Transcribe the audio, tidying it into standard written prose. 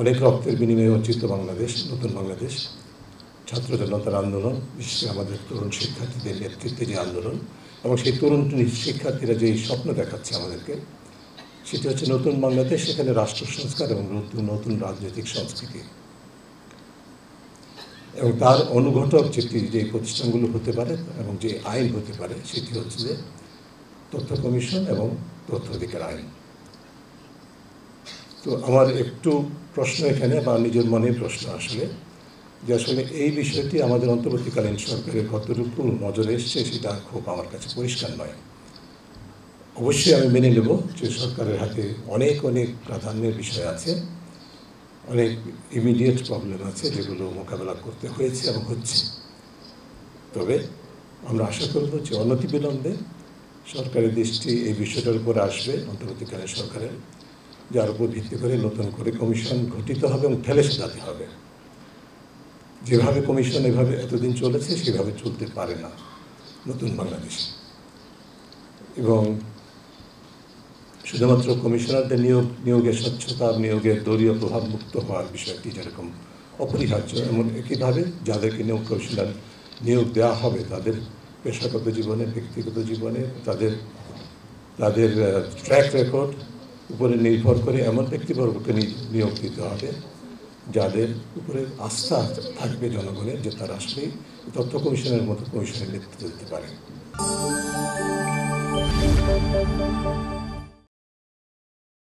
অনেক রক্তের বিনিময়ে অর্জিত বাংলাদেশ, নতুন বাংলাদেশ, ছাত্র জনতার আন্দোলন, বিশেষ করে আমাদের তরুণ শিক্ষার্থীদের নেতৃত্বে যে আন্দোলন এবং সেই তরুণ শিক্ষার্থীরা যে স্বপ্ন দেখাচ্ছে আমাদেরকে, সেটি হচ্ছে নতুন বাংলাদেশ, সেখানে রাষ্ট্র সংস্কার এবং নতুন রাজনৈতিক সংস্কৃতি। এবং তার অনুঘটক যে প্রতিষ্ঠানগুলো হতে পারে এবং যে আইন হতে পারে সেটি হচ্ছে যে তথ্য কমিশন এবং তথ্য অধিকার আইন। তো আমার একটু প্রশ্ন এখানে, বা নিজের মনে প্রশ্ন আসলে, যে আসলে এই বিষয়টি আমাদের অন্তর্বর্তীকালীন সরকারের কতটুকু নজরে এসছে সেটা খুব আমার কাছে পরিষ্কার নয়। অবশ্যই আমি মেনে নেব যে সরকারের হাতে অনেক প্রাধান্যের বিষয় আছে, অনেক ইমিডিয়েট প্রবলেম আছে যেগুলো মোকাবেলা করতে হয়েছে এবং হচ্ছে। তবে আমরা আশা করব যে অনতিবিলম্বে সরকারের দৃষ্টি এই বিষয়টার উপরে আসবে, অন্তর্বর্তীকালীন সরকারের, যার উপর ভিত্তি করে নতুন করে কমিশন গঠিত হবে এবং ঠেলে সাজাতে হবে। যেভাবে কমিশন এভাবে এতদিন চলেছে সেভাবে চলতে পারে না নতুন বাংলাদেশ। এবং শুধুমাত্র কমিশনারদের নিয়োগের স্বচ্ছতা, নিয়োগের দলীয় প্রভাব মুক্ত হওয়ার বিষয়টি যেরকম অপরিহার্য, এমন একইভাবে যাদেরকে কমিশনার নিয়োগ দেওয়া হবে তাদের পেশাগত জীবনে, ব্যক্তিগত জীবনে, তাদের ট্র্যাক রেকর্ড উপরে নির্ভর করে এমন ব্যক্তিবর্গকে নিয়োগ দিতে হবে যাদের উপরে আস্থা থাকবে জনগণের, যে তারা আসলেই তথ্য কমিশনের মতো কমিশনের নেতৃত্ব দিতে পারে।